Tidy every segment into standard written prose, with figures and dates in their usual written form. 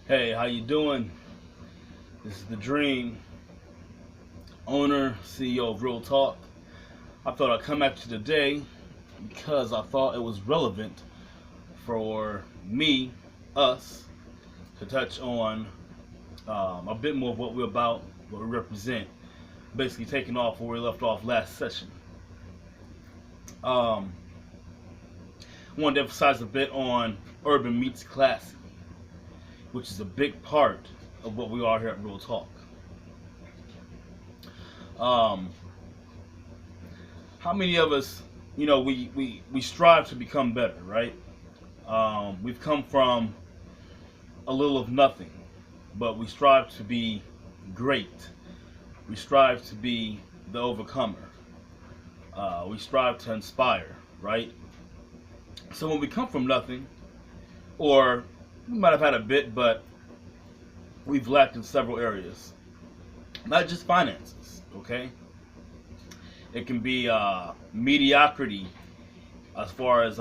Hey, how you doing? This is the Dream, owner, CEO of RLTalk. I thought I'd come at you today because I thought it was relevant for me, us, to touch on a bit more of what we're about, what we represent. Basically taking off where we left off last session. I wanted to emphasize a bit on urban meets classy, which is a big part of what we are here at RLTalk. How many of us, we strive to become better, right? We've come from a little of nothing, but we strive to be great. We strive to be the overcomer. We strive to inspire, right? So when we come from nothing, or we might have had a bit, but we've lacked in several areas. Not just finances, okay? It can be mediocrity as far as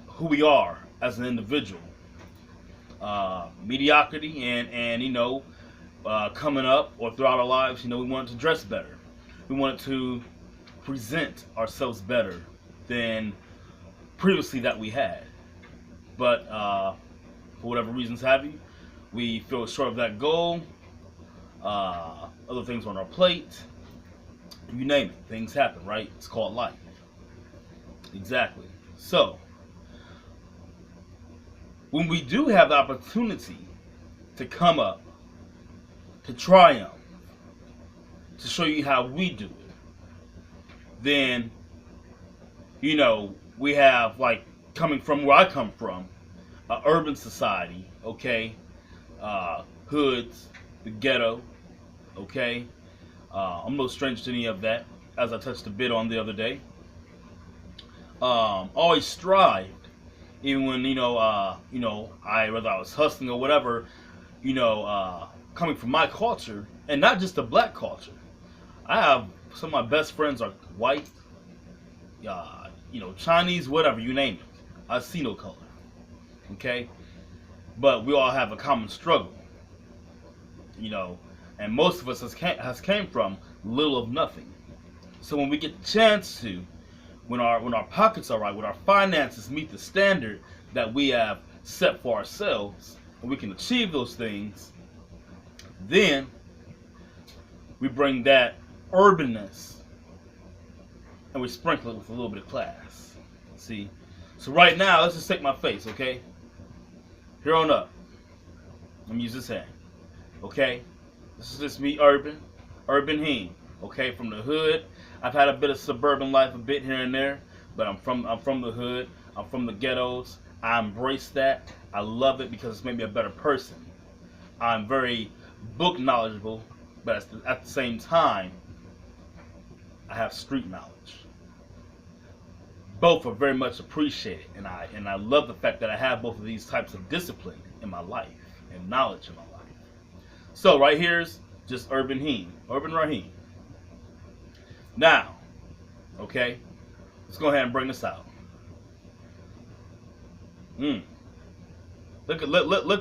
who we are as an individual. Mediocrity and coming up or throughout our lives, we wanted to dress better. We wanted to present ourselves better than previously that we had. But for whatever reasons have you, we fell short of that goal. Other things on our plate. You name it. Things happen, right? It's called life. Exactly. So, when we do have the opportunity to come up, to triumph, to show you how we do it, then, we have, like, coming from where I come from, urban society, okay, hoods, the ghetto, okay. I'm no stranger to any of that, as I touched a bit on the other day. Always strived, even when whether I was hustling or whatever, coming from my culture, and not just the black culture. I have some of my best friends are white, Chinese, whatever, you name it. I see no color. Okay, but we all have a common struggle, and most of us has came from little of nothing. So when we get the chance to, when our pockets are right, when our finances meet the standard that we have set for ourselves, and we can achieve those things, then we bring that urbanness and we sprinkle it with a little bit of class. See, so right now, let's just take my face, okay? Here on up, let me use this hand, okay? This is just me, urban heen, okay? From the hood. I've had a bit of suburban life, a bit here and there, but I'm from the hood. I'm from the ghettos. I embrace that. I love it because it's made me a better person. I'm very book knowledgeable, but at the same time, I have street knowledge. Both are very much appreciated, and I love the fact that I have both of these types of discipline in my life and knowledge in my life. So right here's just urban Raheem. Now, okay, let's go ahead and bring this out. Look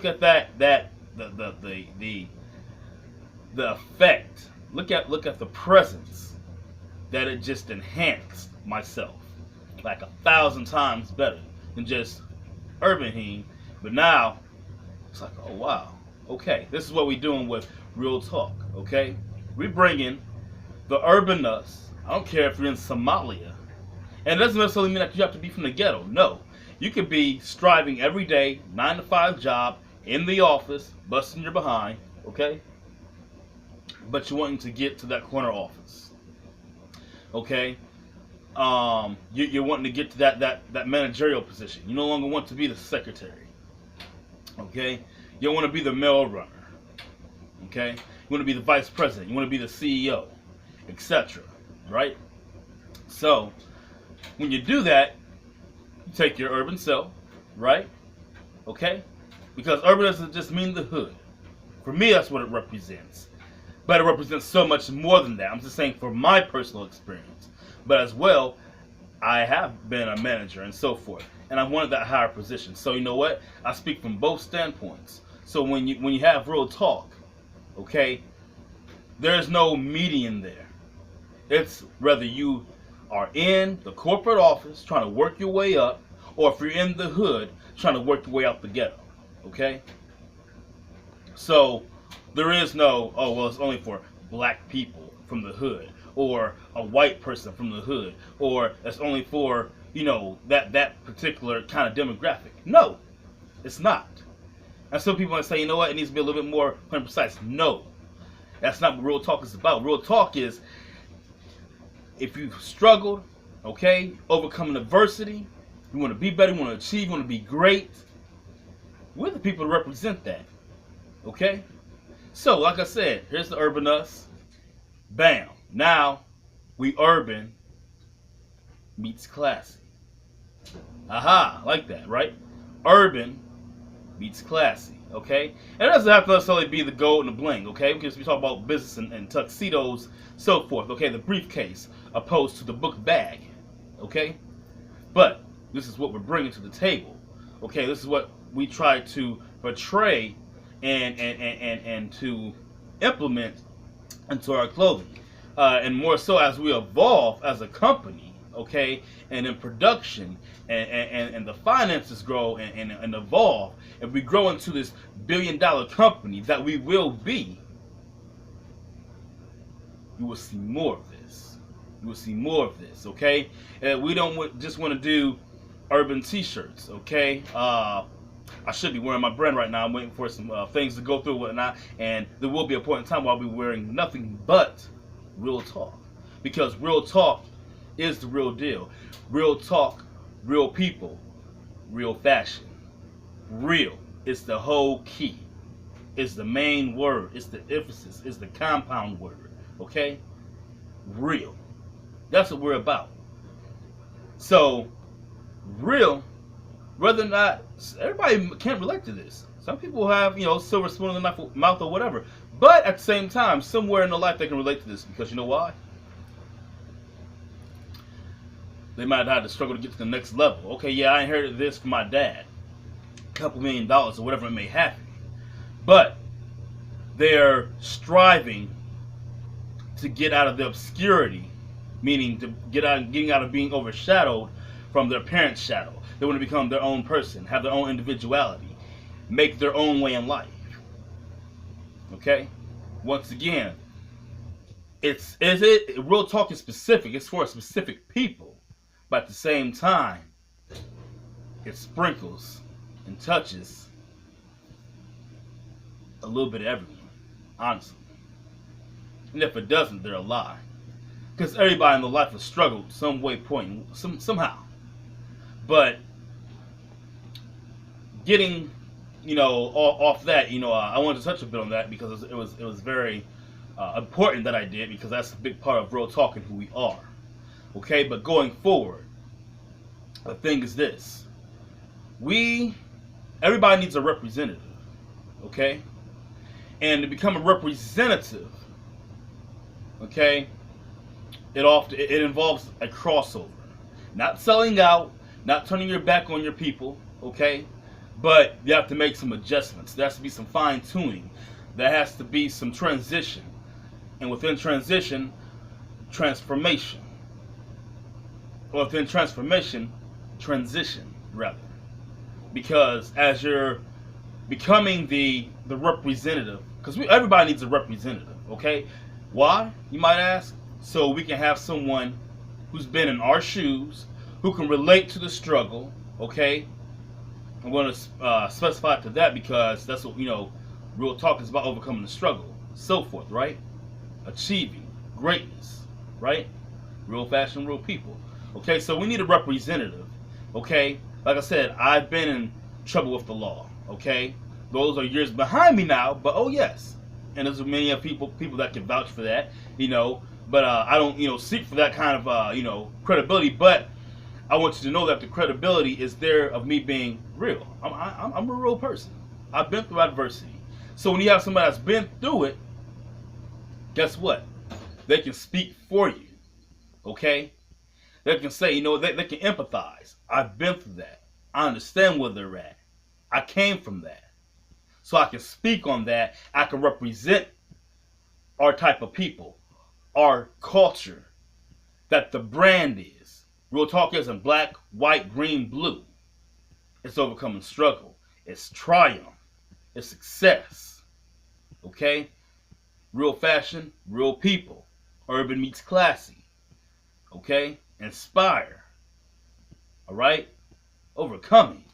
at that the effect. Look at the presence that it just enhanced myself like 1,000 times better than just urban heen. But now it's like, oh wow, okay, this is what we're doing with RLTalk. Okay, we bring in the urbanness. I don't care if you're in Somalia, and it doesn't necessarily mean that you have to be from the ghetto. No, you could be striving every day, 9-to-5 job in the office, busting your behind. Okay, but you're wanting to get to that corner office. Okay, you're wanting to get to that managerial position. You no longer want to be the secretary. Okay, you don't want to be the mail runner. Okay, you want to be the vice president. You want to be the CEO, etc. Right? So when you do that, you take your urban self, right? Okay, because urban doesn't just mean the hood. For me, that's what it represents. But it represents so much more than that. I'm just saying for my personal experience. But as well, I have been a manager and so forth. And I wanted that higher position. So you know what? I speak from both standpoints. So when you have real talk, okay, there's no median there. It's whether you are in the corporate office trying to work your way up, or if you're in the hood trying to work your way out the ghetto. Okay? So there is no, oh well, it's only for black people from the hood, or a white person from the hood, or it's only for, that particular kind of demographic. No, it's not. And some people might say, you know what, it needs to be a little bit more precise. No, that's not what real talk is about. Real talk is, if you've struggled, okay, overcoming adversity, you want to be better, you want to achieve, you want to be great, we're the people to represent that. Okay? So, like I said, here's the urban us. Bam. Now, we urban meets classy. Aha, like that, right? Urban meets classy, okay? And it doesn't have to necessarily be the gold and the bling, okay? Because we talk about business and tuxedos, so forth, okay? The briefcase opposed to the book bag, okay? But this is what we're bringing to the table, okay? This is what we try to portray and to implement into our clothing. And more so as we evolve as a company, okay, and in production, and the finances grow and evolve, and we grow into this billion-dollar company that we will be, you will see more of this. You will see more of this, okay? And we don't just want to do urban t-shirts, okay? I should be wearing my brand right now. I'm waiting for some things to go through and whatnot, and there will be a point in time where I'll be wearing nothing but real talk, because real talk is the real deal. Real talk, real people, real fashion. Real is the whole key. It's the main word. It's the emphasis. It's the compound word. Okay? Real. That's what we're about. So, real, whether or not, everybody can't relate to this. Some people have, silver spoon in the mouth or whatever. But at the same time, somewhere in their life they can relate to this, because you know why? They might have had to struggle to get to the next level. Okay, yeah, I inherited this from my dad. A couple $1 million or whatever it may happen. But they're striving to get out of the obscurity, meaning to getting out of being overshadowed from their parents' shadow. They want to become their own person, have their own individuality, make their own way in life. Okay? Once again, real talk is specific. It's for specific people. But at the same time, it sprinkles and touches a little bit of everyone, honestly. And if it doesn't, they're a lie. Because everybody in their life has struggled some way, point, somehow. But getting, off that, I wanted to touch a bit on that because it was very important that I did, because that's a big part of real talk and who we are. Okay, but going forward, the thing is this: everybody needs a representative. Okay, and to become a representative, okay, it involves a crossover, not selling out, not turning your back on your people. Okay, but you have to make some adjustments. There has to be some fine tuning. There has to be some transition, and within transition, transformation. Or within transformation, transition, rather. Because as you're becoming the representative, because everybody needs a representative, okay? Why, you might ask? So we can have someone who's been in our shoes, who can relate to the struggle, okay? I'm going to specify to that, because that's what, real talk is about, overcoming the struggle, so forth, right? Achieving greatness, right? Real fashion, real people. Okay, so we need a representative. Okay, like I said, I've been in trouble with the law. Okay, those are years behind me now, but oh yes, and there's many people that can vouch for that. But I don't seek for that kind of credibility. But I want you to know that the credibility is there of me being real. I'm a real person. I've been through adversity. So when you have somebody that's been through it, guess what? They can speak for you. Okay. They can say, they can empathize. I've been through that. I understand where they're at. I came from that. so I can speak on that. I can represent our type of people, our culture, that the brand is. Real talk isn't black, white, green, blue. It's overcoming struggle. It's triumph. It's success. Okay? Real fashion, real people. Urban meets classy. Okay? Inspire. Alright? Overcoming.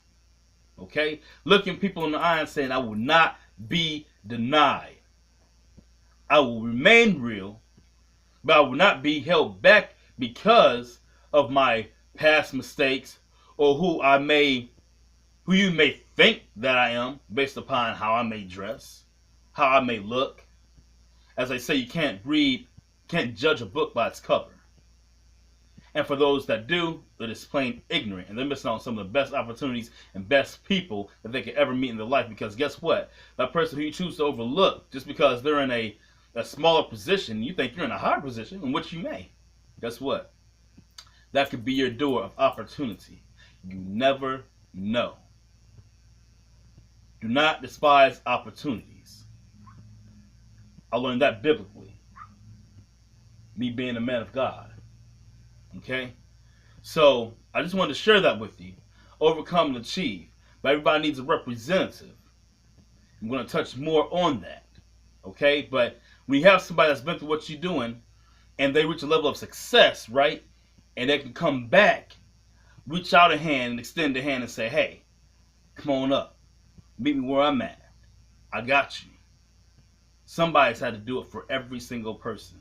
Okay? Looking people in the eye and saying, I will not be denied. I will remain real, but I will not be held back because of my past mistakes or who you may think that I am based upon how I may dress, how I may look. As I say, you can't judge a book by its cover. And for those that do, it is plain ignorant, and they're missing out on some of the best opportunities and best people that they could ever meet in their life. Because guess what? That person who you choose to overlook just because they're in a smaller position, you think you're in a higher position, in which you may. Guess what? That could be your door of opportunity. You never know. Do not despise opportunities. I learned that biblically. Me being a man of God. Okay? So, I just wanted to share that with you. Overcome and achieve. But everybody needs a representative. I'm going to touch more on that. Okay? But when you have somebody that's been through what you're doing and they reach a level of success, right? And they can come back, reach out a hand and extend a hand and say, hey, come on up. Meet me where I'm at. I got you. Somebody's had to do it for every single person.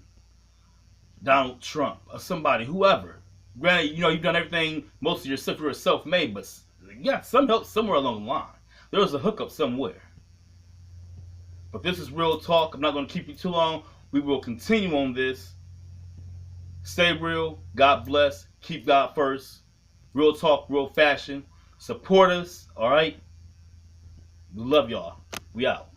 Donald Trump or somebody, whoever. Granted, you've done everything, most of your stuff you're self-made, but you got some help somewhere along the line. There was a hookup somewhere. But this is real talk. I'm not going to keep you too long. We will continue on this. Stay real. God bless. Keep God first. Real talk, real fashion. Support us. All right? We love y'all. We out.